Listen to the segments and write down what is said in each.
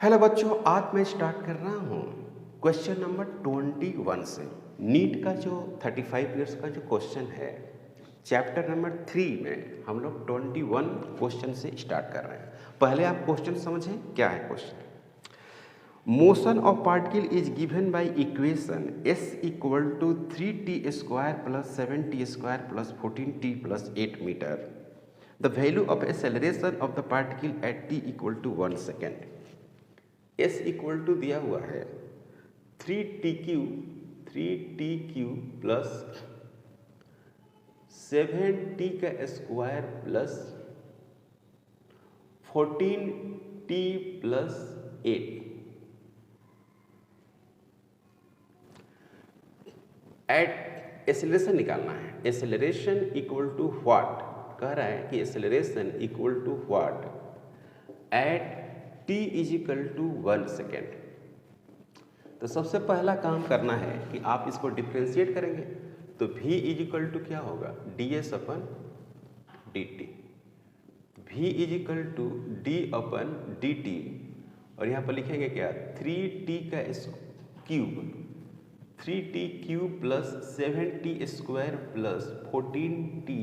Hello बच्चों, आज मैं स्टार्ट कर रहा हूँ क्वेश्चन नंबर 21 से। नीट का जो 35 ईयर्स का जो क्वेश्चन है, चैप्टर नंबर 3 में हम लोग 21 क्वेश्चन से स्टार्ट कर रहे हैं। पहले आप क्वेश्चन समझें क्या है question. Motion of particle is given by equation s equal to 3t square plus 7t square plus 14t plus 8 metre. The value of acceleration of the particle at t equal to 1 second. s equal to दिया हुआ है 3t plus 7t का square plus 14t plus 8। At acceleration निकालना है। Acceleration equal to what कह रहा है कि acceleration equal to what at t equal to 1 second. तो सबसे पहला काम करना है कि आप इसको डिफ्रेंशिएट करेंगे तो v इजिकल टू क्या होगा, ds upon dt। v is equal to d upon dt और यहाँ पर लिखेंगे क्या, 3t का cube 3t cube plus 7t square plus 14t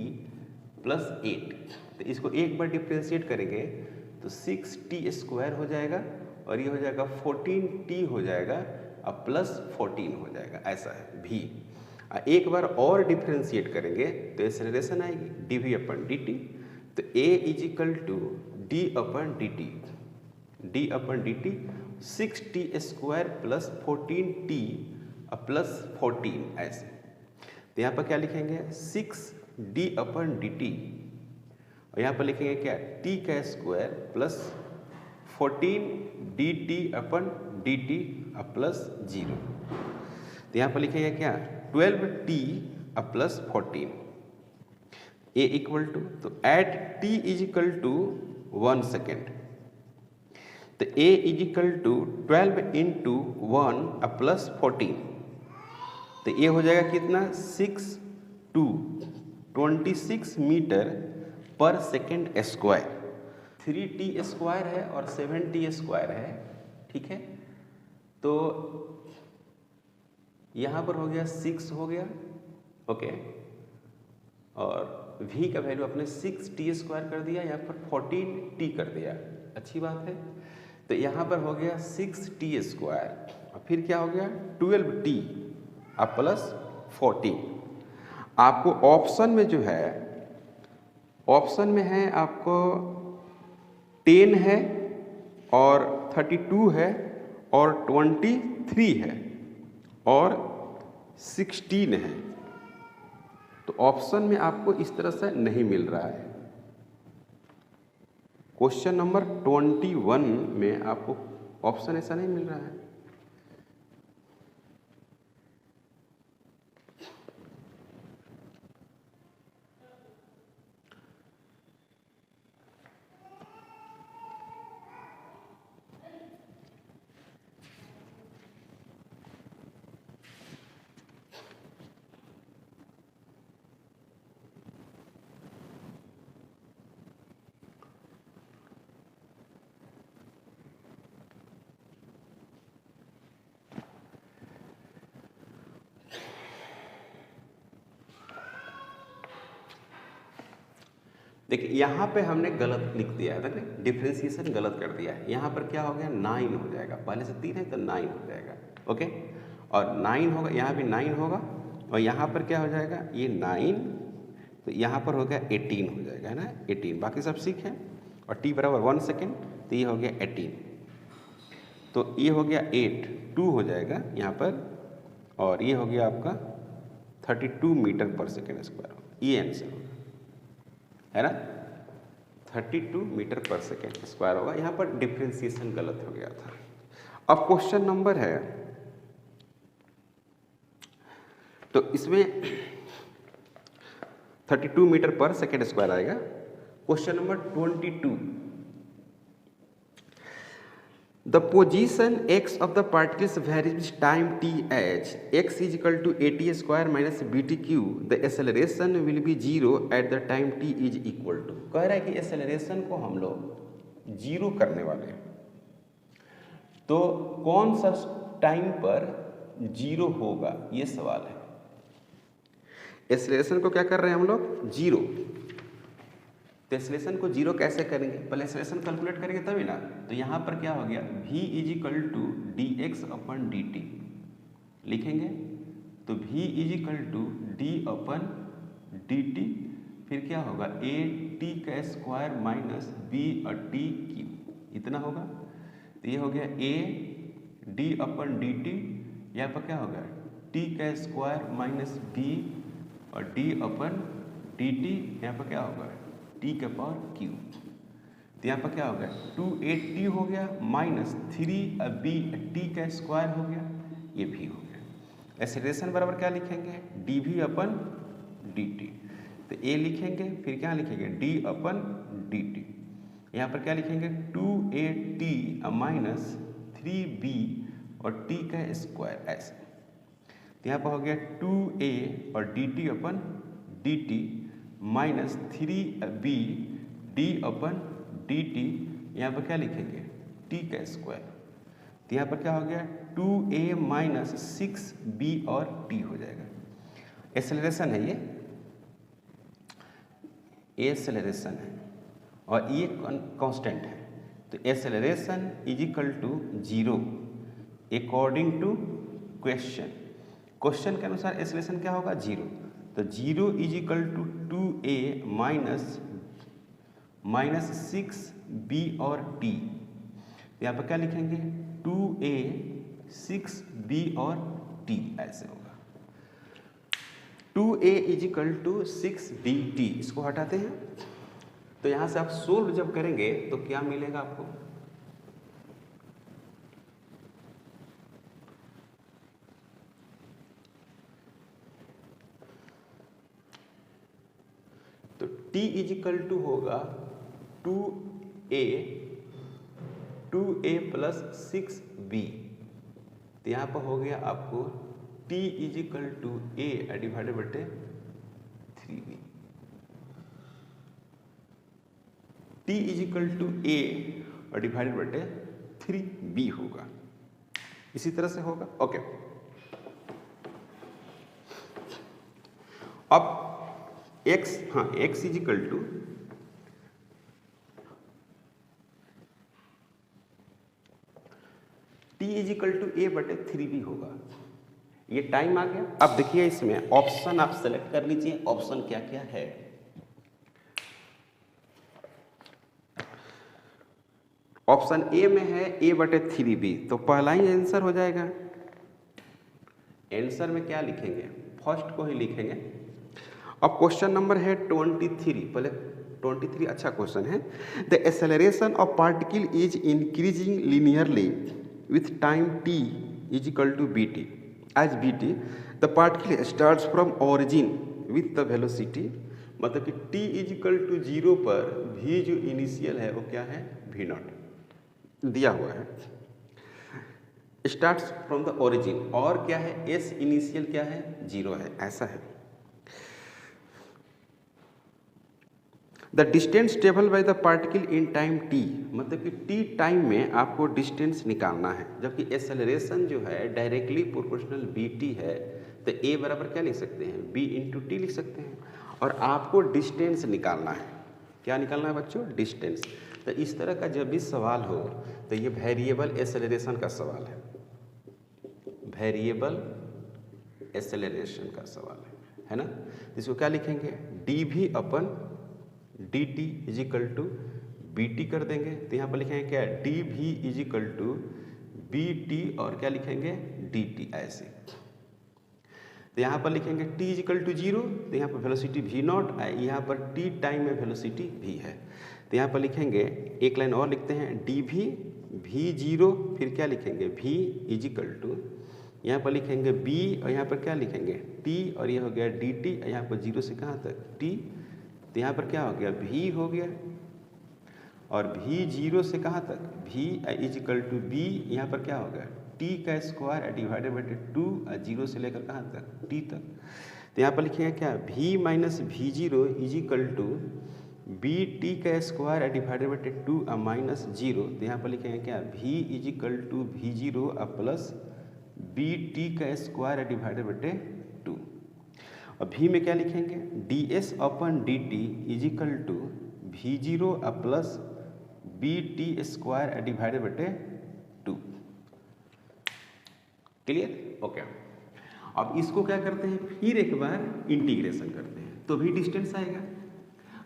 plus 8। तो इसको एक बार डिफ्रेंशिएट करेंगे तो 6t स्क्वायर हो जाएगा और ये हो जाएगा 14t हो जाएगा और प्लस 14 हो जाएगा। ऐसा है v। एक बार और डिफ्रेंशिएट करेंगे तो एक्सेलरेशन आएगी dv अपन dt। तो a equal to d upon dt 6t square plus 14t plus 14 ऐसे। तो यहाँ पर क्या लिखेंगे 6d अपन dt और यहाँ पर लिखेंगे क्या, t का स्क्वायर प्लस 14 dt अपन dt प्लस 0। तो यहाँ पर लिखेंगे क्या 12t plus 14। a equal to, तो at t equal to 1 second. तो a equal to 12 into 1 plus 14। तो ये हो जाएगा कितना 26 metre per second square. 3t square है और 7t स्क्वायर है, ठीक है। तो यहाँ पर हो गया 6 हो गया, ओके। और v का वैल्यू अपने 6t स्क्वायर कर दिया, यहाँ पर 14t कर दिया, अच्छी बात है। तो यहाँ पर हो गया 6t स्क्वायर और फिर क्या हो गया 12t प्लस 14। आपको ऑप्शन में जो है, ऑप्शन में है आपको 10 है और 32 है और 23 है और 16 है। तो ऑप्शन में आपको इस तरह से नहीं मिल रहा है। क्वेश्चन नंबर 21 में आपको ऑप्शन ऐसा नहीं मिल रहा है। देखिए यहाँ पे हमने गलत लिख दिया है, देखिए डिफ्रेंशिएशन गलत कर दिया है। यहाँ पर क्या हो गया 9 हो जाएगा, पहले से 3 है तो 9 हो जाएगा, ओके। और 9 होगा, यहाँ भी 9 होगा और यहाँ पर क्या हो जाएगा ये 9, तो यहाँ पर हो गया 18 हो जाएगा, है ना 18। बाकी सब सीख है और t बराबर 1 सेकेंड, तो ये हो गया 18। तो ये हो गया 8, 2 हो जाएगा यहाँ पर और ये हो गया आपका 32 मीटर पर सेकेंड स्क्वायर, ये आंसर होगा, है ना 32 मीटर पर सेकेंड स्क्वायर होगा। यहाँ पर डिफ्रेंशिएशन गलत हो गया था। अब क्वेश्चन नंबर है, तो इसमें 32 मीटर पर सेकेंड स्क्वायर आएगा। Question number 22, the position x of the particles varies with time t h x is equal to at square minus bt cube. The acceleration will be 0 at the time t is equal to। कह रहा है कि acceleration को हम लोग 0 करने वाले हैं। तो कौन सा टाइम पर जीरो होगा, ये सवाल है। एक्सेलरेशन को क्या कर रहे हैं हम लोग, जीरो। तो एक्सेलरेशन को जीरो कैसे करेंगे, पहले एक्सेलरेशन कैलकुलेट करेंगे तभी ना। तो यहाँ पर क्या हो गया, v is equal to d x upon d t लिखेंगे। तो v is equal to d upon d t, फिर क्या होगा a t का स्क्वायर माइनस b और t क्यू, इतना होगा। तो ये हो गया a d upon d t, यहाँ पर क्या होगा t का स्क्वायर माइनस b और d अपन डी टी, यहाँ पर क्या होगा t का पावर q। तो यहाँ पर क्या हो गया 2a t हो गया माइनस 3b t का स्क्वायर हो गया, ये भी हो गया। एक्सेलरेशन बराबर क्या लिखेंगे, dv अपन dt। तो a लिखेंगे, फिर क्या लिखेंगे d अपन dt। यहाँ पर क्या लिखेंगे 2at माइनस 3b और t का स्क्वायर, ऐसे। तो यहाँ पर हो गया 2a और dt अपन dt minus 3b d upon dt, यहाँ पर क्या लिखेंगे t का स्क्वायर। तो यहाँ पर क्या हो गया 2a माइनस 6b और t हो जाएगा। एक्सेलरेशन है ये एक्सेलरेशन है और ये कांस्टेंट है। तो acceleration is equal to zero according to question के अनुसार एक्सेलरेशन क्या होगा, जीरो। तो zero is equal to 2a minus 6b और t। यहाँ पर क्या लिखेंगे 2a 6b और t, ऐसे होगा। 2a is equal to 6bt, इसको हटाते हैं। तो यहाँ से आप सोल्व जब करेंगे तो क्या मिलेगा आपको, तो t इज इक्वल टू होगा 2a प्लस 6b। तो यहाँ पर हो गया आपको t is equal to a divided बटे 3b। t is equal to a और डिवाइडेड बटे 3b होगा, इसी तरह से होगा। ओके, अब x, हाँ x is equal to t is equal to a बटे 3b होगा। ये टाइम आ गया। अब देखिए इसमें ऑप्शन आप सेलेक्ट कर लीजिए, ऑप्शन क्या क्या है। ऑप्शन ए में है a बटे 3b, तो पहला ही आंसर हो जाएगा। आंसर में क्या लिखेंगे, फर्स्ट को ही लिखेंगे। अब क्वेश्चन नंबर है 23, पहले 23 अच्छा क्वेश्चन है। The acceleration of particle is increasing linearly with time t is equal to bt। As bt the particle starts from origin with the velocity, मतलब कि t इज इक्वल टू 0 पर v जो initial है वो क्या है, v not दिया हुआ है। स्टार्ट्स फ्रॉम द ओरिजिन और क्या है, s इनिशियल क्या है, 0 है, ऐसा है। The distance travel by the particle in time t, मतलब कि t टाइम में आपको डिस्टेंस निकालना है, जबकि एक्सेलरेशन जो है डायरेक्टली प्रोपोर्शनल bt है। तो a बराबर क्या लिख सकते हैं, b इंटू टी लिख सकते हैं। और आपको डिस्टेंस निकालना है, क्या निकालना है बच्चों, डिस्टेंस। तो इस तरह का जब भी सवाल हो तो ये वेरिएबल एक्सेलरेशन का सवाल है, वेरिएबल एक्सेलरेशन का सवाल है ना। इसको क्या लिखेंगे, dv upon dt is equal to bt कर देंगे। तो यहाँ पर लिखेंगे क्या, dv is equal to bt और क्या लिखेंगे dt, ऐसे। तो यहाँ पर लिखेंगे t इज इक्वल टू 0, तो यहाँ पर वेलोसिटी v नॉट, यहाँ पर t टाइम में वेलोसिटी v है। तो यहाँ पर लिखेंगे, एक लाइन और लिखते हैं, dv v0, फिर क्या लिखेंगे v इज इक्वल टू, यहाँ पर लिखेंगे b और यहाँ पर क्या लिखेंगे t, और ये हो गया dt, यहाँ पर 0 से कहाँ तक t। तो यहाँ पर क्या हो गया, v हो गया, और v 0 से कहाँ तक, v is equal to b, यहाँ पर क्या हो गया t का स्क्वायर डिवाइडेड बाई 2, 0 से लेकर कहाँ तक, t तक। तो यहाँ पर लिखेंगे क्या, v minus v0 is equal to b t का स्क्वायर डिवाइडेड बाई 2 माइनस 0, तो यहाँ पर लिखेंगे क्या, v is equal to v zero plus b t का स्क्वायर डिवाइडेड बाई 2। और v में क्या लिखेंगे, d s upon d t is equal to v zero plus b t square divided by 2। Clear, okay. अब इसको क्या करते हैं, फिर एक बार इंटीग्रेशन करते हैं तो भी डिस्टेंस आएगा।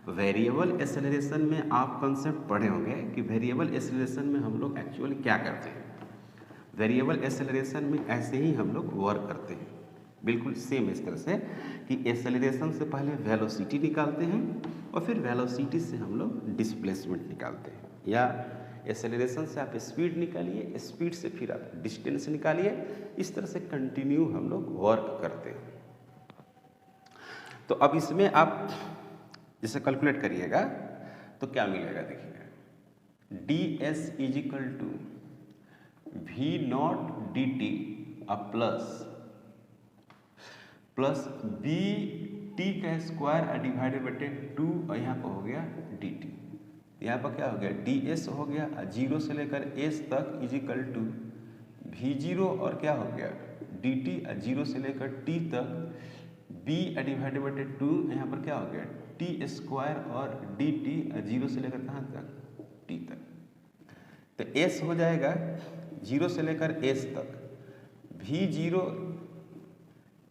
वेरिएबल एक्सेलरेशन में आप कंसेप्ट पढ़े होंगे कि वेरिएबल एक्सेलरेशन में हम लोग एक्चुअली क्या करते हैं। वेरिएबल एक्सेलरेशन में ऐसे ही हम लोग वर्क करते हैं, बिल्कुल सेम इस तरह से कि एक्सेलरेशन से पहले वेलोसिटी निकालते हैं और फिर वेलोसिटी से हम लोग डिस्प्लेसमेंट निकालते हैं, या एक्सेलरेशन से आप स्पीड निकालिए, स्पीड से फिर आप डिस्टेंस निकालिए। इस तरह से कंटिन्यू हम लोग वर्क करते हैं। तो अब इसमें आप जैसे कैलकुलेट करिएगा तो क्या मिलेगा, देखिएगा, d s is equal to v naught d t plus b t का स्क्वायर डिवाइडेड बाई 2, और यहाँ पर हो गया डी टी। यहाँ पर क्या हो गया, डी एस हो गया 0 से लेकर एस तक is equal to v zero, और क्या हो गया डी टी 0 से लेकर टी तक बी डिवाइडेड बाई 2, यहाँ पर क्या हो गया टी स्क्वायर और डी टी 0 से लेकर कहाँ तक, टी तक। तो एस हो जाएगा 0 से लेकर एस तक, वी जीरो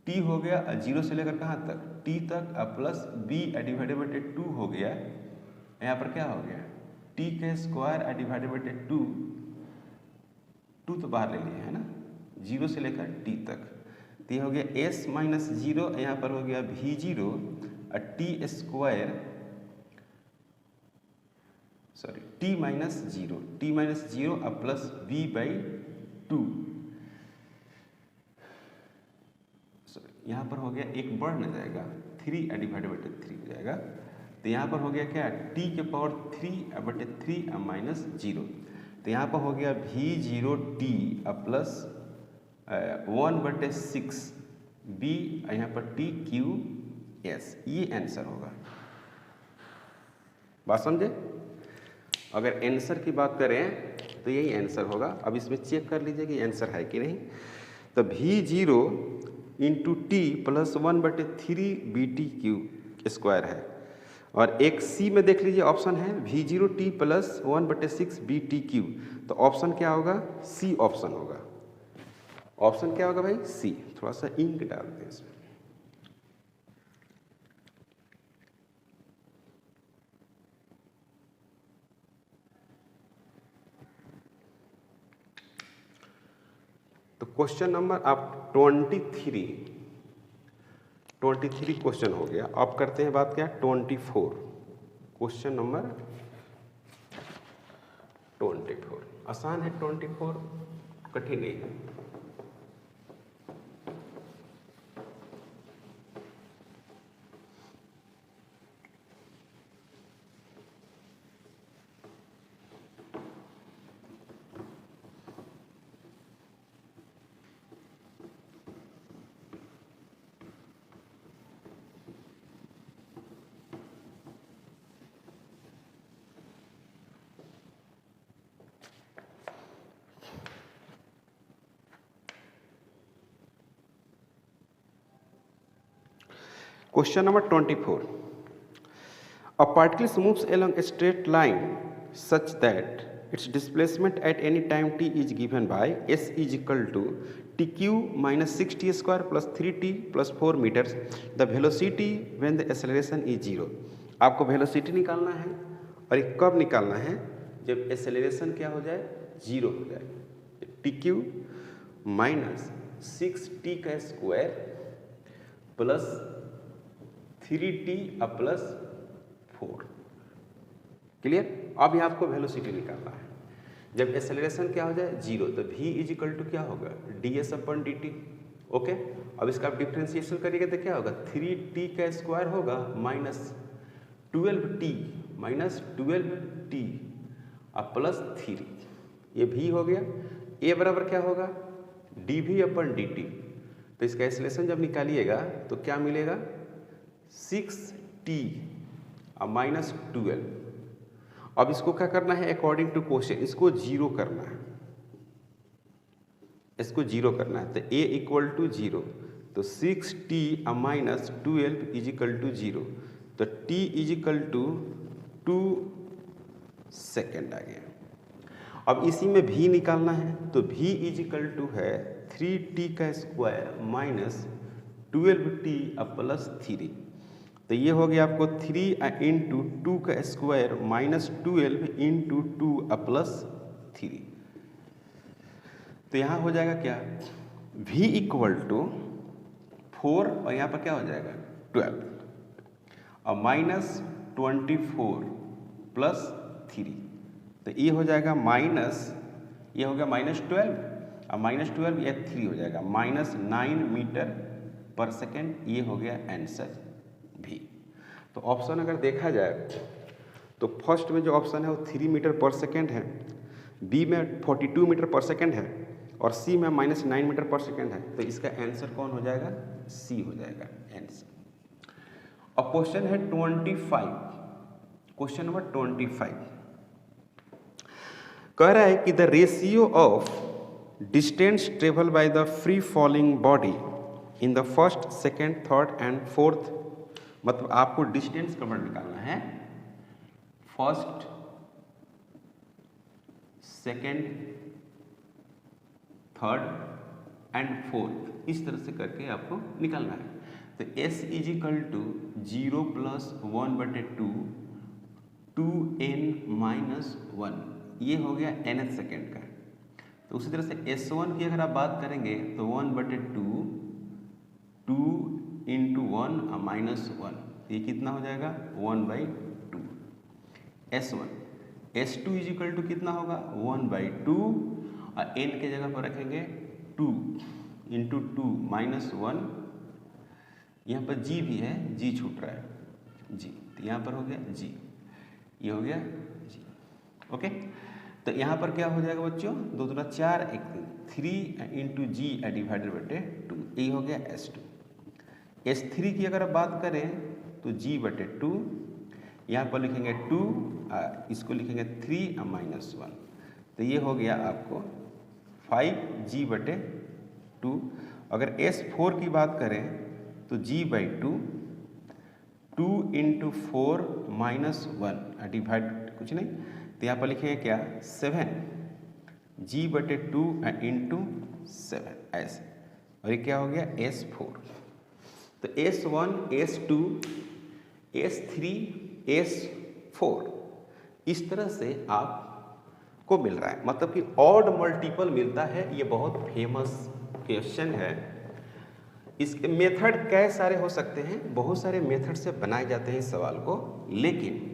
टी हो गया 0 से लेकर कहाँ तक, टी तक, प्लस बी डिवाइडेड बाई 2 हो गया, यहाँ पर क्या हो गया टी का स्क्वायर डिवाइडेड बाई 2 तो बाहर ले लिए है ना, 0 से लेकर टी तक। तो ये हो गया एस माइनस 0, यहाँ पर हो गया v zero t square, sorry t minus zero plus b by 2, sorry यहाँ पर हो गया एक बढ़ न जाएगा 3 डिवाइडेड बाई 3 हो जाएगा। तो यहाँ पर हो गया क्या, t के पावर 3/3 माइनस 0। तो यहाँ पर हो गया v zero t plus 1/6 b, यहाँ पर टी क्यू एस, ये आंसर होगा। बात समझे, अगर आंसर की बात करें तो यही आंसर होगा। अब इसमें चेक कर लीजिए कि आंसर है कि नहीं। तो v zero into t plus 1/3 b t cube square है, और एक सी में देख लीजिए ऑप्शन है v zero t plus 1/6 b t cube, तो ऑप्शन क्या होगा, सी ऑप्शन होगा। ऑप्शन क्या होगा भाई, सी। थोड़ा सा इंक डालते हैं इसमें। तो क्वेश्चन नंबर आप 23 क्वेश्चन हो गया। अब करते हैं बात क्या, 24 क्वेश्चन नंबर 24। आसान है 24, कठिन नहीं है। Question number 24. A particle moves along a straight line such that its displacement at any time t is given by s is equal to tq minus 6t square plus 3t plus 4 meters. The velocity when the acceleration is 0. आपको velocity निकालना है, और ये कब निकालना है, जब acceleration क्या हो जाए, 0 हो जाए। tq माइनस 6t का square plus 3t plus 4। Clear. अब यहाँ आपको वेलोसिटी निकालना है जब एक्सेलरेशन क्या हो जाए, 0, तो v इज इक्वल टू क्या होगा, ds अपन dt। ओके, अब इसका आप डिफ्रेंशिएशन करिएगा तो क्या होगा, 3t का स्क्वायर होगा माइनस 12t प्लस 3, ये v हो गया। a बराबर क्या होगा, dv अपन dt। तो इसका एक्सेलरेशन जब निकालिएगा तो क्या मिलेगा, 6t और -12। अब इसको क्या करना है, अकॉर्डिंग टू क्वेश्चन इसको जीरो करना है, इसको जीरो करना है। तो a इक्वल टू 0, तो 6t -12 इज इक्वल टू 0, तो t is equal to 2 second आ गया। अब इसी में v निकालना है, तो v इज इक्वल टू है 3t का स्क्वायर -12t प्लस 3। तो ये हो गया आपको 3 इंटू 2 का स्क्वायर -12 इंटू 2 प्लस 3। तो यहाँ हो जाएगा क्या, v इक्वल टू 4 और यहाँ पर क्या हो जाएगा 12 और -24 प्लस 3। तो ये हो जाएगा ये हो गया -12 और -12 ये 3 हो जाएगा -9 मीटर पर सेकेंड। ये हो गया आंसर भी। तो ऑप्शन अगर देखा जाए तो फर्स्ट में जो ऑप्शन है वो 3 मीटर पर सेकेंड है, बी में 42 मीटर पर सेकेंड है और सी में -9 मीटर पर सेकेंड है। तो इसका आंसर कौन हो जाएगा, सी हो जाएगा आंसर। अब क्वेश्चन है 25, क्वेश्चन नंबर 25 कह रहा है कि the ratio of distance travel by the free falling body in the first, second, third and fourth, मतलब आपको डिस्टेंस कवर निकालना है first, second, third and fourth, इस तरह से करके आपको निकालना है। तो s is equal to 0 + 1/2 2n-1, ये हो गया nth सेकेंड का। तो उसी तरह से s1 की अगर आप बात करेंगे तो 1/2 2 इंटू 1 -1, ये कितना हो जाएगा 1/2 s1। s2 is equal to कितना होगा 1/2 और n के जगह पर रखेंगे 2 इंटू 2 -1, यहाँ पर g भी है, g छूट रहा है g, तो यहाँ पर हो गया g, ये हो गया g। ओके, तो यहाँ पर क्या हो जाएगा बच्चों, 2 दूना 4, 3 इंटू जी /2, ये हो गया s2। s3 की अगर आप बात करें तो g/2, यहाँ पर लिखेंगे 2, इसको लिखेंगे 3 और -1, तो ये हो गया आपको 5g/2। अगर s4 की बात करें तो g/2, 2 इंटू 4 -1 डिवाइड कुछ नहीं, तो यहाँ पर लिखेंगे क्या 7 g/2 इंटू 7 ऐसे, और ये क्या हो गया s4। तो s1, s2, s3, s4 इस तरह से आपको मिल रहा है, मतलब कि ऑड मल्टीपल मिलता है। ये बहुत फेमस क्वेश्चन है। इसके मेथड कई सारे हो सकते हैं, बहुत सारे मेथड से बनाए जाते हैं इस सवाल को, लेकिन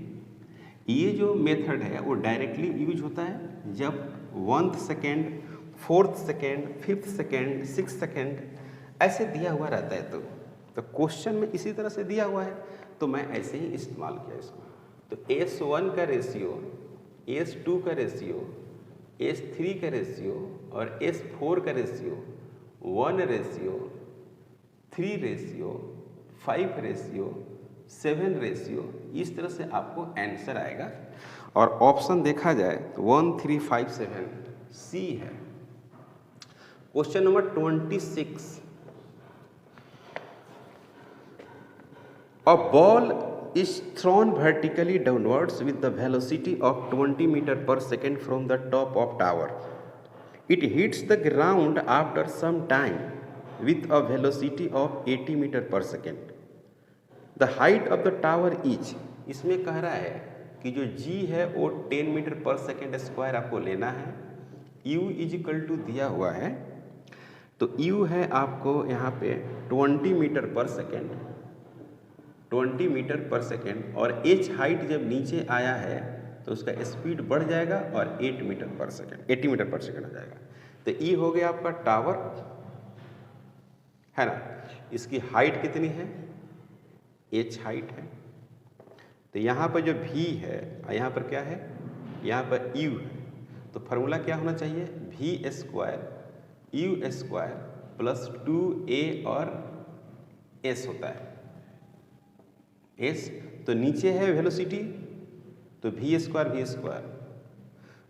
ये जो मेथड है वो डायरेक्टली यूज होता है जब 1th second, 4th second, 5th second, 6th second ऐसे दिया हुआ रहता है। तो क्वेश्चन में इसी तरह से दिया हुआ है, तो मैं ऐसे ही इस्तेमाल किया इसको। तो s1 का रेशियो, s2 का रेशियो, s3 का रेशियो और s4 का ratio 1 ratio, 3 ratio, 5 ratio, 7 ratio, इस तरह से आपको आंसर आएगा। और ऑप्शन देखा जाए तो 1, 3, 5, 7 सी है। Question number 26, a ball is thrown vertically downwards with the velocity of 20 meter per second from the top of tower. It hits the ground after some time with a velocity of 80 meter per second. The height of the tower is, इसमें कह रहा है कि जो g है वो 10 metre per second square आपको लेना है। u इज इक्वल टू दिया हुआ है, तो u है आपको यहाँ पे 20 metre per second, 20 metre per second, और h हाइट जब नीचे आया है तो उसका स्पीड बढ़ जाएगा और 8 metre per second, 80 metre per second आ जाएगा। तो e हो गया आपका टावर, है ना। इसकी हाइट कितनी है, h हाइट है। तो यहाँ पर जो v है, यहाँ पर क्या है, यहाँ पर u है। तो फार्मूला क्या होना चाहिए, v square u square plus 2a और s होता है s, तो नीचे है वेलोसिटी, तो वी स्क्वायर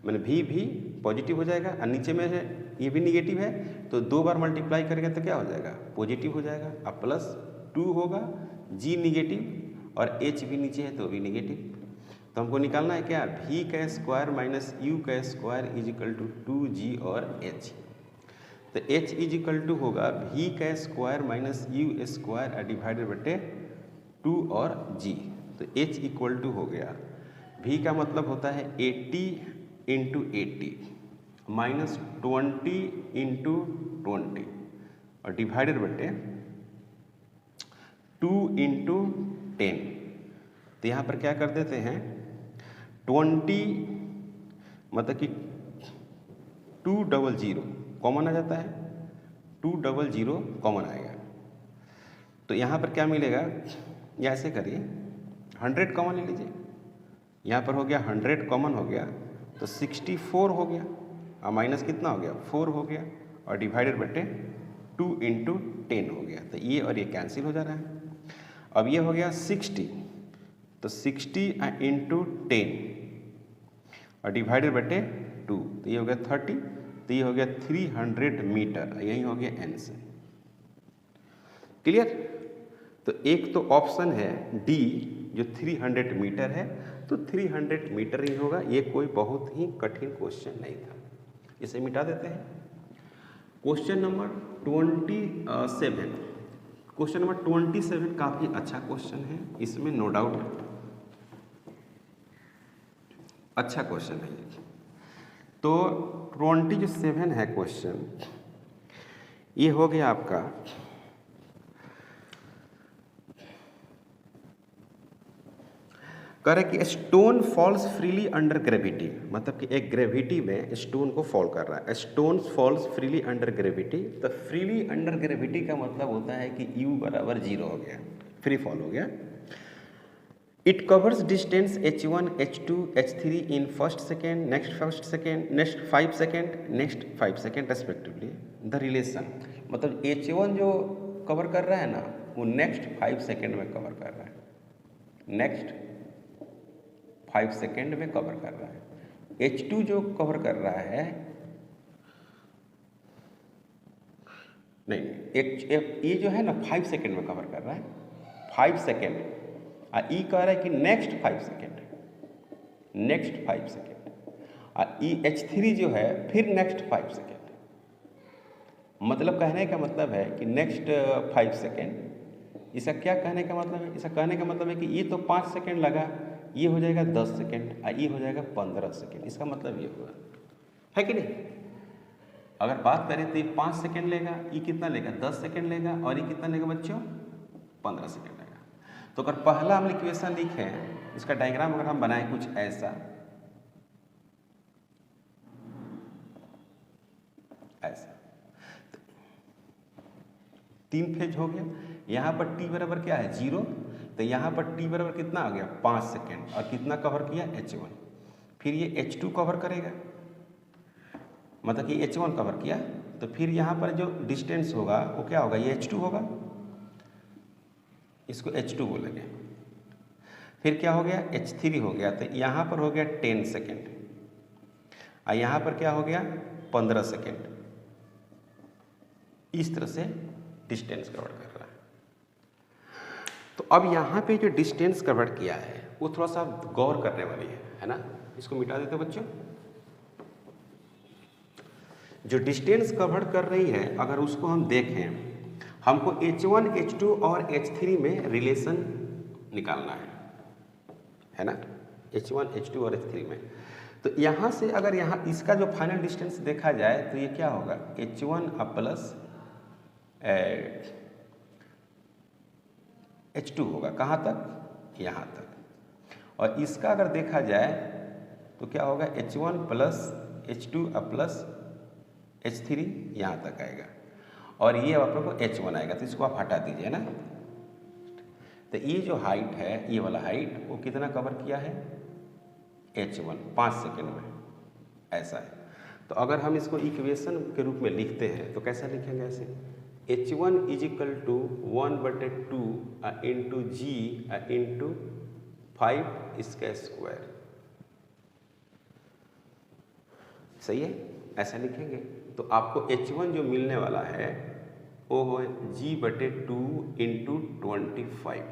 मैंने भी पॉजिटिव हो जाएगा, और नीचे में है ये भी निगेटिव है, तो 2 बार मल्टीप्लाई करेंगे तो क्या हो जाएगा, पॉजिटिव हो जाएगा। अब प्लस 2 होगा, जी निगेटिव और एच भी नीचे है तो भी निगेटिव। तो हमको निकालना है क्या, v का स्क्वायर माइनस यू का square is equal to 2g और h। तो h इज इक्वल टू होगा v का square minus u square divided बटे 2 और g। तो h इक्वल टू हो गया, v का मतलब होता है 80 इंटू 80 माइनस 20 इंटू 20 और डिवाइडेड बटे 2 इंटू 10। तो यहाँ पर क्या कर देते हैं, 20 मतलब कि 200 कॉमन आ जाता है, 200 कॉमन आएगा। तो यहाँ पर क्या मिलेगा, या ऐसे करिए 100 कॉमन ले लीजिए, यहाँ पर हो गया 100 कॉमन हो गया तो 64 हो गया, और माइनस कितना हो गया 4 हो गया, और डिवाइडेड बटे 2 इंटू 10 हो गया। तो ये और ये कैंसिल हो जा रहा है। अब ये हो गया 60, तो 60 इंटू 10 और डिवाइडेड बटे 2, तो ये हो गया 30, तो ये हो गया 300 मीटर, यही हो गया आंसर। क्लियर। तो एक तो ऑप्शन है डी जो 300 मीटर है, तो 300 मीटर ही होगा। ये कोई बहुत ही कठिन क्वेश्चन नहीं था, इसे मिटा देते हैं। क्वेश्चन नंबर 27, क्वेश्चन नंबर 27 काफ़ी अच्छा क्वेश्चन है, इसमें नो डाउट अच्छा क्वेश्चन है ये। तो 27 है क्वेश्चन, ये हो गया आपका कह रहे कि stone falls freely under gravity, मतलब कि एक ग्रेविटी में स्टोन को फॉल कर रहा है। Stone falls freely under gravity, तो फ्रीली अंडर ग्रेविटी का मतलब होता है कि u बराबर 0 हो गया, फ्री फॉल हो गया। It covers distance h1, h2, h3 in first second, next 5 second, next 5 second respectively. The relation मतलब h1 जो कवर कर रहा है ना, वो नेक्स्ट 5 सेकेंड में कवर कर रहा है, नेक्स्ट 5 सेकेंड में कवर कर रहा है। H2 जो कवर कर रहा है, नहीं ये जो है ना 5 सेकेंड में कवर कर रहा है, 5 सेकेंड, और ई कह रहा है कि नेक्स्ट 5 सेकेंड, नेक्स्ट 5 सेकेंड, और ई H3 जो है फिर नेक्स्ट 5 सेकेंड। मतलब कहने का मतलब है कि नेक्स्ट 5 सेकेंड। इसका क्या कहने का मतलब है, इसका कहने का मतलब है कि ये तो 5 सेकेंड लगा, ये हो जाएगा 10 सेकेंड और ये हो जाएगा 15 सेकेंड। इसका मतलब ये हुआ है कि नहीं। अगर बात करें तो ये 5 सेकेंड लेगा, ये कितना लेगा 10 सेकेंड लेगा, और ये कितना लेगा बच्चों 15 सेकेंड लेगा। तो अगर पहला हम इक्वेशन लिखें, इसका डायग्राम अगर हम बनाएं कुछ ऐसा, ऐसा 3 फेज हो गया। यहाँ पर t बराबर क्या है 0, तो यहाँ पर t बराबर कितना आ गया 5 सेकेंड, और कितना कवर किया H1। फिर ये H2 कवर करेगा, मतलब कि H1 कवर किया, तो फिर यहाँ पर जो डिस्टेंस होगा वो क्या होगा, ये H2 होगा, इसको H2 बोलेंगे। फिर क्या हो गया H3 हो गया, तो यहाँ पर हो गया 10 सेकेंड, और यहाँ पर क्या हो गया 15 सेकेंड। इस तरह से डिस्टेंस कवर कर रहा है। तो अब यहाँ पे जो डिस्टेंस कवर किया है वो थोड़ा सा गौर करने वाली है ना। इसको मिटा देते बच्चों। जो डिस्टेंस कवर कर रही है, अगर उसको हम देखें, हमको H1, H2 और H3 में रिलेशन निकालना है ना, H1, H2 और H3 में। तो यहाँ से अगर यहाँ इसका जो फाइनल डिस्टेंस देखा जाए तो ये क्या होगा H1 प्लस H2 होगा, कहाँ तक, यहाँ तक। और इसका अगर देखा जाए तो क्या होगा H1 plus H2 plus H3 यहाँ तक आएगा, और ये आप लोग को H1 आएगा, तो इसको आप हटा दीजिए ना। तो ये जो हाइट है, ये वाला हाइट, वो कितना कवर किया है H1 5 सेकेंड में, ऐसा है। तो अगर हम इसको इक्वेशन के रूप में लिखते हैं तो कैसा लिखेंगे, ऐसे H1 is equal to 1/2 into g into 5 इसका स्क्वायर। सही है, ऐसा लिखेंगे तो आपको H1 जो मिलने वाला है वो हो G/2 इंटू 25।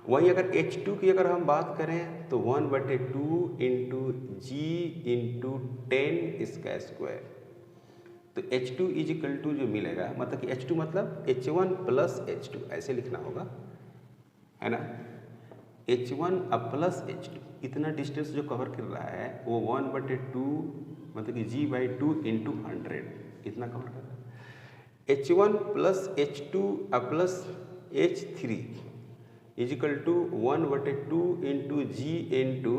वहीं अगर H2 की अगर हम बात करें तो 1/2 इंटू G इंटू 10 इसका स्क्वायर। तो H2 इजिकल टू जो मिलेगा, मतलब कि H2 मतलब H1 प्लस H2 ऐसे लिखना होगा, है ना। H1 अब प्लस H2, इतना डिस्टेंस जो कवर कर रहा है वो 1/2 मतलब कि G/2 इंटू 100 इतना कवर कर रहा है। H1 प्लस H2 अब plus H3 is equal to 1/2 into G into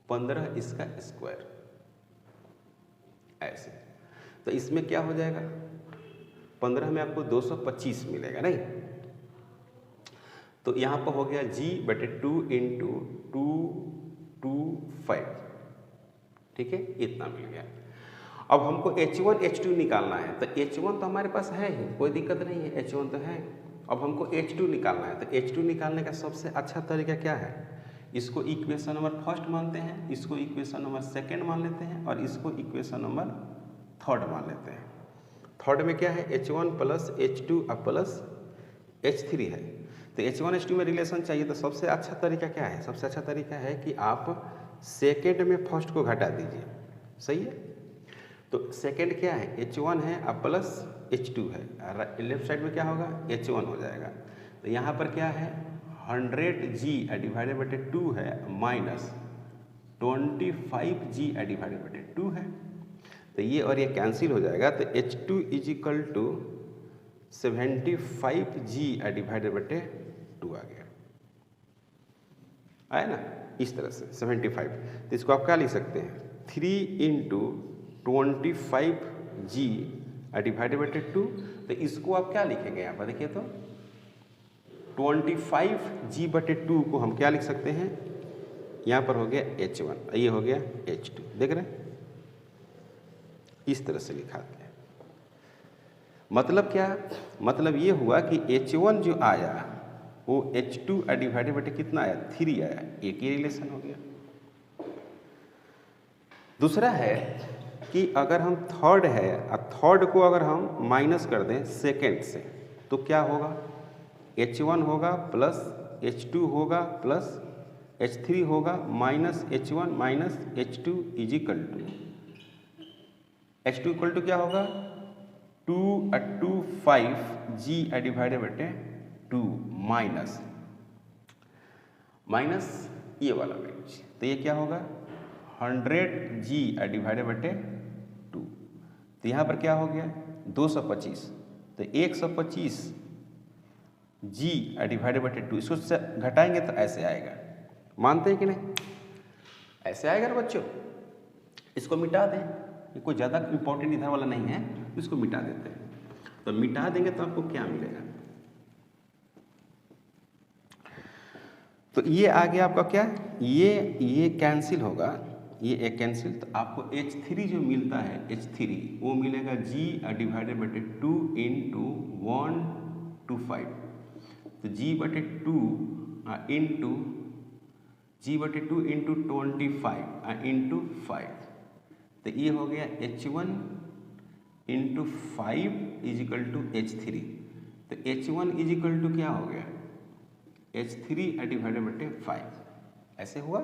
15 इसका स्क्वायर। ऐसे तो इसमें क्या हो जाएगा, 15 में आपको 225 मिलेगा नहीं, तो यहाँ पर हो गया G/2 इंटू 225, ठीक है, इतना मिल गया। अब हमको H1 H2 निकालना है, तो H1 तो हमारे पास है ही, कोई दिक्कत नहीं है, H1 तो है। अब हमको H2 निकालना है, तो H2 निकालने का सबसे अच्छा तरीका क्या है, इसको इक्वेशन नंबर फर्स्ट मानते हैं, इसको इक्वेशन नंबर सेकंड मान लेते हैं और इसको इक्वेशन नंबर थर्ड मान लेते हैं। थर्ड में क्या है, H1 प्लस H2 अब प्लस H3 है। तो H1 H2 में रिलेशन चाहिए तो सबसे अच्छा तरीका क्या है, सबसे अच्छा तरीका है कि आप सेकेंड में फर्स्ट को घटा दीजिए। सही है, तो सेकेंड क्या है, H1 है अब प्लस H2 है, लेफ्ट साइड में क्या होगा, H1 हो जाएगा। तो यहाँ पर क्या है, 100G डिवाइडेड बाई 2 है माइनस 25G डिवाइडेड बाई 2 है। तो ये और ये कैंसिल हो जाएगा, तो H2 is equal to 75G divided by 2 आ गया, आया ना, इस तरह से 75। तो इसको आप क्या लिख सकते हैं, 3 इंटू 25G डिवाइडेड बाई 2। तो इसको आप क्या लिखेंगे, यहाँ पर देखिए तो 25G/2 को हम क्या लिख सकते हैं, यहाँ पर हो गया H1, ये हो गया H2, देख रहे हैं, इस तरह से लिखा गया। मतलब क्या, मतलब ये हुआ कि H1 जो आया वो H2 डिवाइडेड बाई कितना आया, 3 आया, एक ही रिलेशन हो गया। दूसरा है कि अगर हम थर्ड है, थर्ड को अगर हम माइनस कर दें सेकेंड से तो क्या होगा, H1 होगा प्लस H2 होगा प्लस H3 होगा minus H1 minus H2 is equal to H2 equal to क्या होगा, 225G divided by 2 minus minus ये वाला वैल्यू, तो ये क्या होगा 100G डिवाइडेड बाई 2। तो यहाँ पर क्या हो गया 225, तो 125G डिवाइडेड बाई 2, इसको घटाएंगे तो ऐसे आएगा, मानते हैं कि नहीं, ऐसे आएगा ना बच्चों। इसको मिटा दें, ये कोई ज़्यादा इंपॉर्टेंट इधर वाला नहीं है, इसको मिटा देते हैं। तो मिटा देंगे तो आपको क्या मिलेगा, तो ये आ गया आपका क्या, ये कैंसिल होगा, ये एक कैंसिल, तो आपको H3 जो मिलता है H3 वो मिलेगा G डिवाइडेड बाई 2 इंटू 125। तो G/2 into G/2 into 25 into 5, तो ये हो गया H1 into 5 is equal to H3। तो H1 इजिकल टू क्या हो गया, H3 डिवाइडेड बाई 5, ऐसे हुआ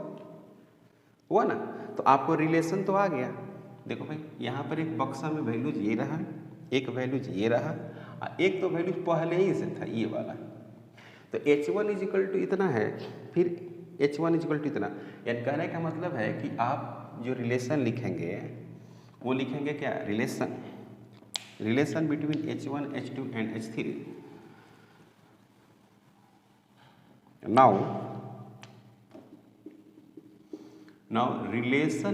ना। तो आपको रिलेशन तो आ गया, देखो भाई यहाँ पर एक बक्सा में वैल्यूज ये रहा, एक वैल्यूज ये रहा, एक तो वैल्यूज पहले ही से था ये वाला। तो H1 इजिकल टू इतना है, फिर H1 इजिकल टू इतना, यानी कहने का मतलब है कि आप जो रिलेशन लिखेंगे वो लिखेंगे क्या, relation between H1 H2 and H3। now relation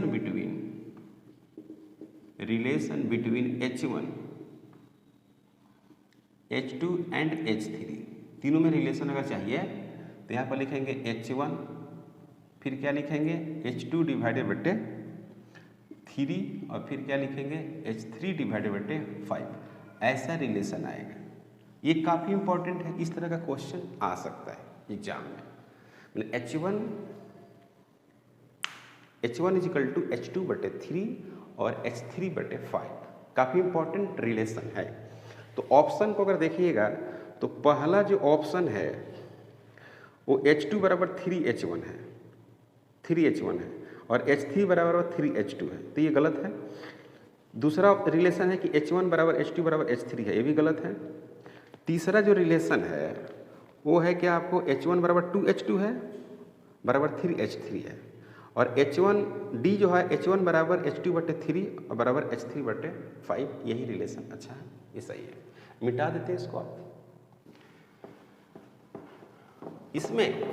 between H1 H2 and H3, तीनों में रिलेशन अगर चाहिए तो यहाँ पर लिखेंगे H1, फिर क्या लिखेंगे H2 डिवाइडेड बाई 3 और फिर क्या लिखेंगे H3 डिवाइडेड बाई 5, ऐसा रिलेशन आएगा। ये काफ़ी इंपॉर्टेंट है, इस तरह का क्वेश्चन आ सकता है एग्जाम में। H1 is equal to H2/3 और H3/5। काफ़ी इंपॉर्टेंट रिलेशन है। तो ऑप्शन को अगर देखिएगा तो पहला जो ऑप्शन है वो H2 बराबर 3H1 है, 3H1 है, और H3 बराबर 3H2 है, तो ये गलत है। दूसरा रिलेशन है कि H1 बराबर H2 बराबर H3 है, ये भी गलत है। तीसरा जो रिलेशन है वो है कि आपको H1 बराबर 2H2 है बराबर 3H3 है, और H1D जो है H1 बराबर H2/3 और बराबर H3/5, यही रिलेशन अच्छा है, ये सही है। मिटा देते हैं इसको आप। इसमें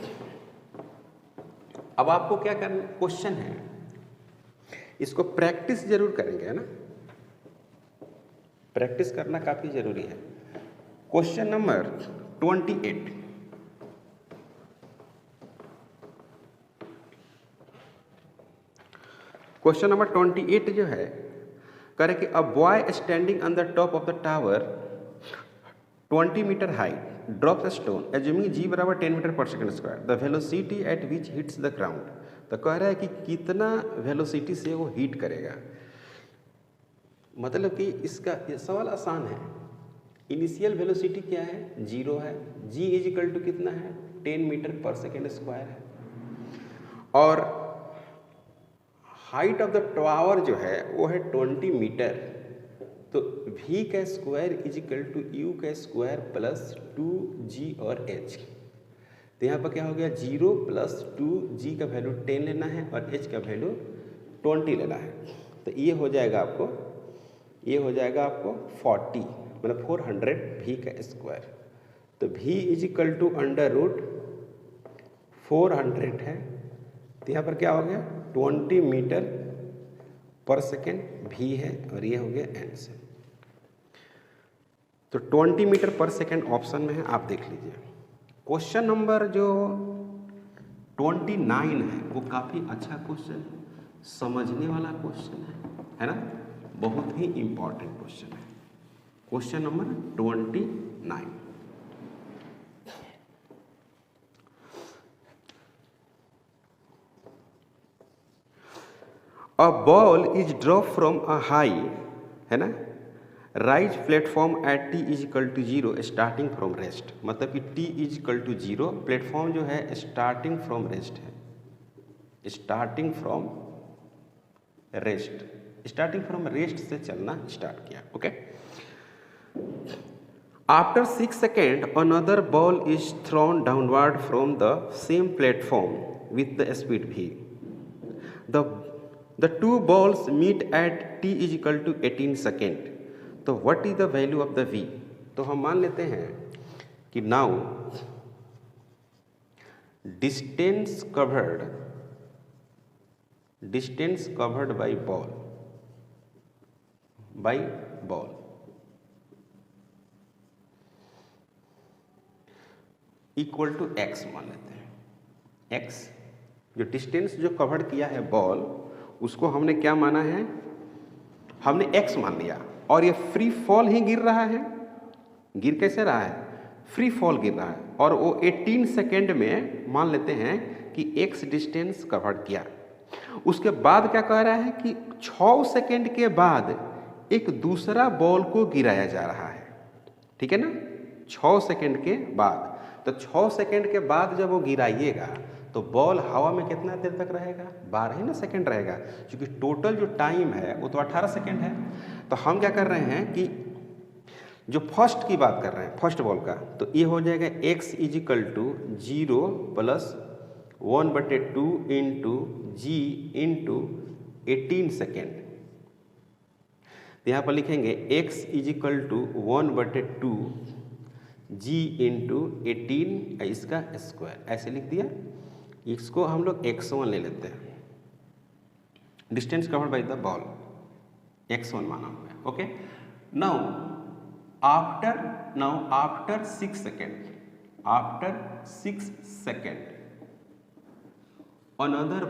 अब आपको क्या करना, क्वेश्चन है, इसको प्रैक्टिस जरूर करेंगे, है ना, प्रैक्टिस करना काफी जरूरी है। क्वेश्चन नंबर 28, क्वेश्चन नंबर 28 जो है, कह रहे कि a boy standing on the top of the tower 20 metre height drops a stone assuming g बराबर 10 metre per second square, the velocity at which hits the ground. तो कह रहा है कि कितना वेलोसिटी से वो हिट करेगा। मतलब कि इसका ये सवाल आसान है। इनिशियल वेलोसिटी क्या है, 0 है, g इज इक्वल टू कितना है, 10 मीटर पर सेकेंड स्क्वायर है, और हाइट ऑफ द टावर जो है वो है 20 मीटर। तो v का square is equal to u का स्क्वायर प्लस 2g और h। तो यहाँ पर क्या हो गया, 0 प्लस 2g का वैल्यू 10 लेना है और h का वैल्यू 20 लेना है। तो ये हो जाएगा आपको 40, मतलब 400 v का स्क्वायर। तो v is equal to under root 400 है, तो यहाँ पर क्या हो गया 20 मीटर पर सेकेंड v है, और ये हो गया आंसर। तो 20 मीटर पर सेकेंड ऑप्शन में है, आप देख लीजिए। क्वेश्चन नंबर जो 29 है वो काफ़ी अच्छा क्वेश्चन है, समझने वाला क्वेश्चन है ना, बहुत ही इंपॉर्टेंट क्वेश्चन है। Question number 29, a ball is drop from a high, है ना, raise platform at t is equal to 0 starting from rest. मतलब कि t is equal to 0, platform जो है स्टार्टिंग फ्रॉम रेस्ट है, starting from rest, starting from rest से चलना start किया। Okay, after 6 second another ball is thrown downward from the same platform with the speed v। The two balls meet at t is equal to 18 second. तो what is the value of the v? तो हम मान लेते हैं कि now distance covered by ball equal to x मान लेते हैं। x जो डिस्टेंस जो कवर्ड किया है बॉल, उसको हमने क्या माना है, हमने x मान लिया, और ये फ्री फॉल ही गिर रहा है। गिर कैसे रहा है, फ्री फॉल गिर रहा है, और वो 18 सेकेंड में मान लेते हैं कि x डिस्टेंस कवर किया। उसके बाद क्या कह रहा है कि 6 सेकेंड के बाद एक दूसरा बॉल को गिराया जा रहा है, ठीक है ना, 6 सेकेंड के बाद। तो 6 सेकेंड के बाद जब वो गिराइएगा तो बॉल हवा में कितना देर तक रहेगा, 12 ही ना सेकेंड रहेगा, क्योंकि टोटल जो टाइम है वो तो 18 सेकेंड है। तो हम क्या कर रहे हैं कि जो फर्स्ट की बात कर रहे हैं, फर्स्ट बॉल का, तो ये हो जाएगा x is equal to 0 plus 1/2 into g into 18 second. यहाँ पर लिखेंगे x is equal to 1/2 g into 18 इसका स्क्वायर, ऐसे लिख दिया। इसको हम लोग x1 ले लेते हैं, distance covered by the ball x1 माना हुआ है। Okay, now after 6 second another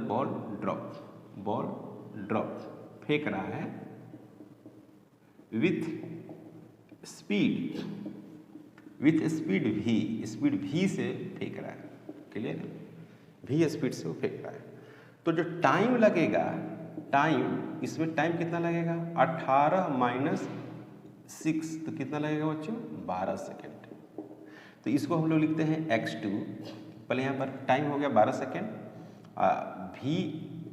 ball drop फेंक रहा है with speed with speed v से फेंक रहा है, क्लियर है, v स्पीड से वो फेंक रहा है। तो जो टाइम लगेगा, टाइम इसमें टाइम कितना लगेगा 18 माइनस 6, तो कितना लगेगा बच्चों 12 सेकेंड। तो इसको हम लोग लिखते हैं x2, पहले यहाँ पर टाइम हो गया 12 सेकेंड, v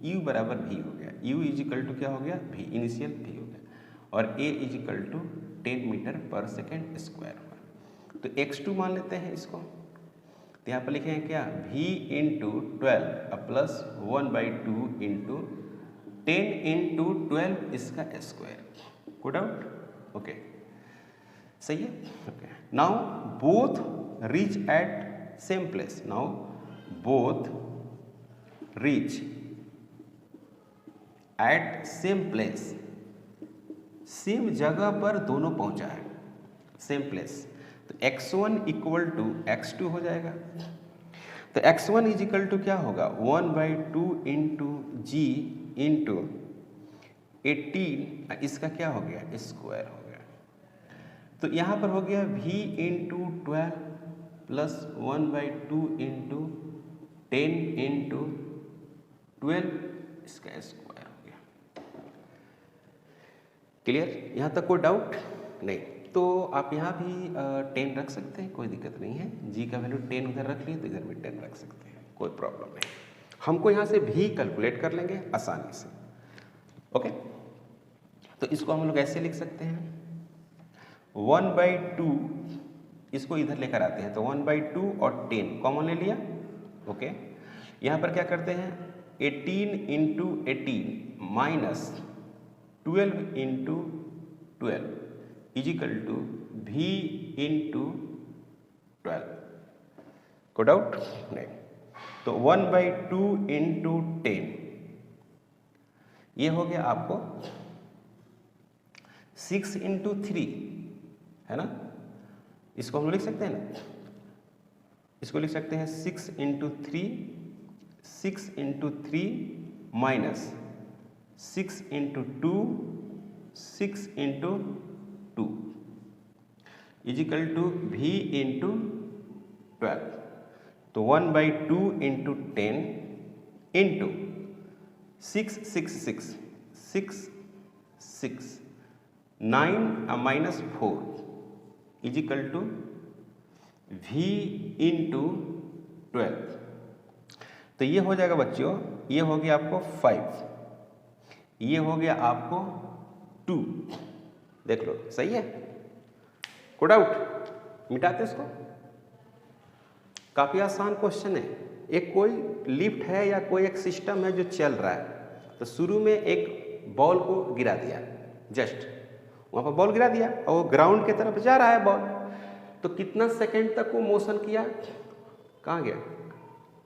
u बराबर v हो गया, u इज इक्वल टू क्या हो गया v, इनिशियल v हो गया, और a is equal to 10 metre per second square हुआ। तो x2 मान लेते हैं इसको, तो यहाँ पर लिखेंगे क्या v into 12 plus 1/2 into 10 into 12 इसका स्क्वायर, गुड आउट, ओके सही है, okay. Now both reach at same place, now both reach at same place, same जगह पर दोनों पहुंचा है, सेम प्लेस, तो x1 इक्वल टू x2 हो जाएगा। तो x1 इज इक्वल टू क्या होगा 1/2 इंटू जी इंटू 18, इसका क्या हो गया स्क्वायर हो गया। तो यहाँ पर हो गया v into 12 plus 1/2 into 10 into 12 इसका स्क्वायर हो गया, क्लियर, यहाँ तक कोई डाउट नहीं। तो आप यहाँ भी 10 रख सकते हैं, कोई दिक्कत नहीं है, g का वैल्यू 10 उधर रख लिए तो इधर भी 10 रख सकते हैं, कोई प्रॉब्लम नहीं। हमको यहाँ से भी कैलकुलेट कर लेंगे आसानी से, ओके। तो इसको हम लोग ऐसे लिख सकते हैं 1/2, इसको इधर लेकर आते हैं, तो 1/2 और 10 कॉमन ले लिया, ओके। यहाँ पर क्या करते हैं 18 into 18 minus 12 into 12 is equal to v into 12, को डाउट नहीं। तो 1/2 इंटू 10 ये हो गया आपको 6 इंटू 3 है ना, इसको हम लिख सकते हैं ना, इसको लिख सकते हैं 6 into 3, 6 into 3 minus 6 into 2, 6 into 2 is equal to v into 12। तो 1/2 into 10 into 6 9 minus 4 is equal to v into 12। तो ये हो जाएगा बच्चों, ये हो गया आपको 5, ये हो गया आपको 2, देख लो सही है, को डाउट, मिटाते इसको, काफी आसान क्वेश्चन है। एक कोई लिफ्ट है या कोई एक सिस्टम है जो चल रहा है, तो शुरू में एक बॉल को गिरा दिया, जस्ट वहां पर बॉल गिरा दिया और वो ग्राउंड की तरफ जा रहा है बॉल, तो कितना सेकंड तक वो मोशन किया, कहाँ गया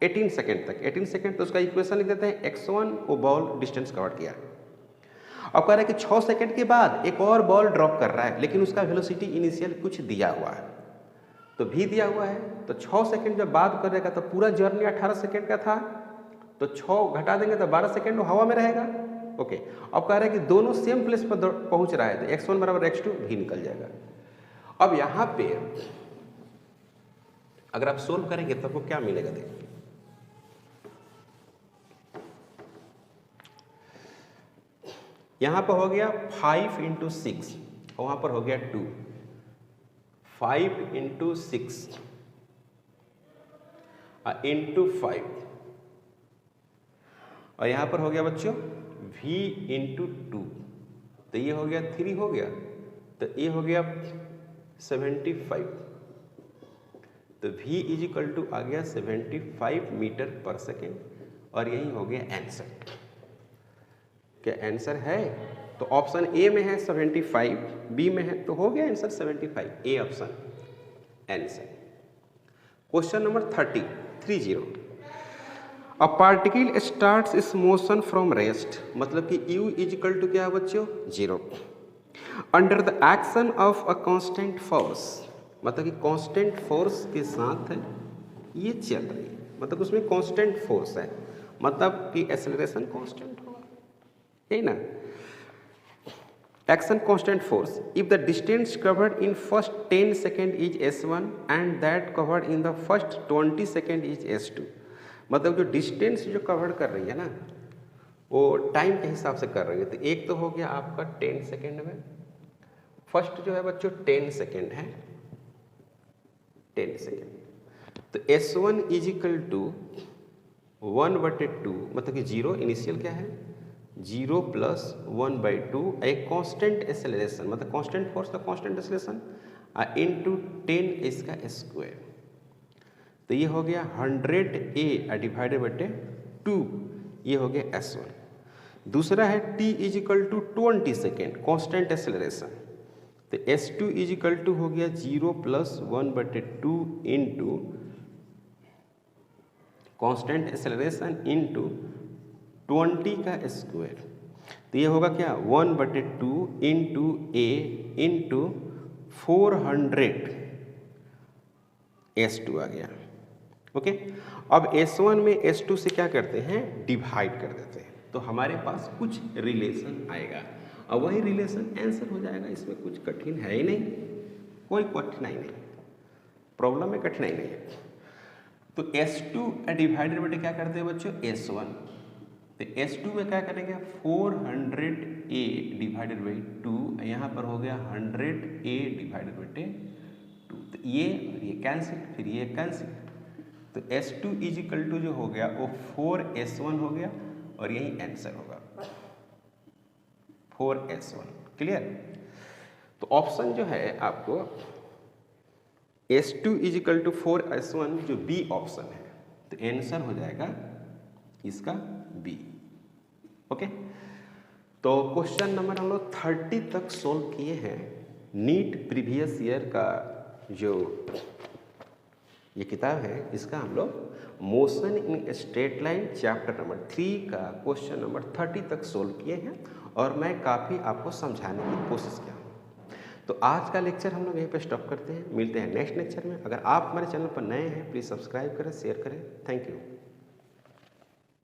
18 सेकंड तक, 18 सेकंड, तो उसका इक्वेशन लिख देते हैं x1, वो बॉल डिस्टेंस कवर किया। अब कह रहा है कि 6 सेकंड के बाद एक और बॉल ड्रॉप कर रहा है, लेकिन उसका वेलोसिटी इनिशियल कुछ दिया हुआ है, तो भी दिया हुआ है, तो 6 सेकंड जब बाद करेगा तो पूरा जर्नी 18 सेकंड का था, तो 6 घटा देंगे तो 12 सेकंड वो हवा में रहेगा, ओके। अब कह रहा है कि दोनों सेम प्लेस पर पहुंच रहा है, तो x1 बराबर x2 भी निकल जाएगा। अब यहाँ पे अगर आप सोल्व करेंगे तो आपको क्या मिलेगा, देखिए यहाँ पर हो गया 5 इंटू 6 और वहाँ पर हो गया 2, 5 इंटू 6 इंटू 5, और यहाँ पर हो गया बच्चों v इंटू 2, तो ये हो गया 3 हो गया, तो ये हो गया 75, तो v इज इक्वल टू आ गया 75 मीटर पर सेकेंड, और यही हो गया आंसर। क्या आंसर है? तो ऑप्शन ए में है 75, बी में है, तो हो गया answer 75, A option answer. Question number 30। A particle starts इस मोशन फ्रॉम रेस्ट, मतलब कि u इज इक्वल टू क्या है बच्चों 0, under the action of a constant force, मतलब कि कांस्टेंट फोर्स के साथ ये चल रही है, मतलब उसमें कांस्टेंट फोर्स है, मतलब कि एक्सेलरेशन कांस्टेंट होगा, यही ना। Action constant force if the distance covered in first 10 second is s1 and that covered in the first 20 second is s2। मतलब जो डिस्टेंस जो कवर कर रही है ना वो टाइम के हिसाब से कर रही है। तो एक तो हो गया आपका 10 सेकेंड में, फर्स्ट जो है बच्चों 10 सेकेंड है, 10 सेकेंड। तो s1 इज इक्वल टू 1/2, मतलब कि जीरो इनिशियल क्या है 0 + 1/2 एक कांस्टेंट एक्सेलरेशन, मतलब कांस्टेंट फोर्स का कांस्टेंट एक्सेलरेशन इंटू 10 इसका स्क्वायर। तो ये हो गया 100A डिवाइडेड बटे 2, ये हो गया s1। दूसरा है t is equal to 20 second constant acceleration. तो s2 इज इक्वल टू हो गया 0 + 1/2 इंटू कांस्टेंट एक्सेलरेशन इंटू 20 का स्क्वायर। तो ये होगा क्या 1/2 इंटू a इंटू 400 s2 आ गया। ओके, अब s1 में s2 से क्या करते हैं डिवाइड कर देते हैं, तो हमारे पास कुछ रिलेशन आएगा और वही रिलेशन आंसर हो जाएगा। इसमें कुछ कठिन है ही नहीं, कोई कठिनाई नहीं, प्रॉब्लम में कठिनाई नहीं है। तो s2 डिवाइडेड बटे क्या करते हैं बच्चों s1। तो s2 में क्या करेंगे 400A डिवाइडेड बाई 2, यहाँ पर हो गया 100A डिवाइडेड बटे 2। तो ये कैंसिल, फिर ये कैंसिल। तो s2 इज इक्वल टू जो हो गया वो 4s1 हो गया और यही आंसर होगा 4s1। क्लियर। तो ऑप्शन जो है आपको s2 is equal to 4s1 जो बी ऑप्शन है, तो आंसर हो जाएगा इसका बी। ओके, तो क्वेश्चन नंबर हम लोग 30 तक सोल्व किए हैं। नीट प्रीवियस ईयर का जो ये किताब है इसका हम लोग motion in straight line chapter number 3 का क्वेश्चन नंबर 30 तक सोल्व किए हैं और मैं काफ़ी आपको समझाने की कोशिश किया हूँ। तो आज का लेक्चर हम लोग यहीं पे स्टॉप करते हैं, मिलते हैं नेक्स्ट लेक्चर में। अगर आप हमारे चैनल पर नए हैं प्लीज़ सब्सक्राइब करें, शेयर करें। Thank you.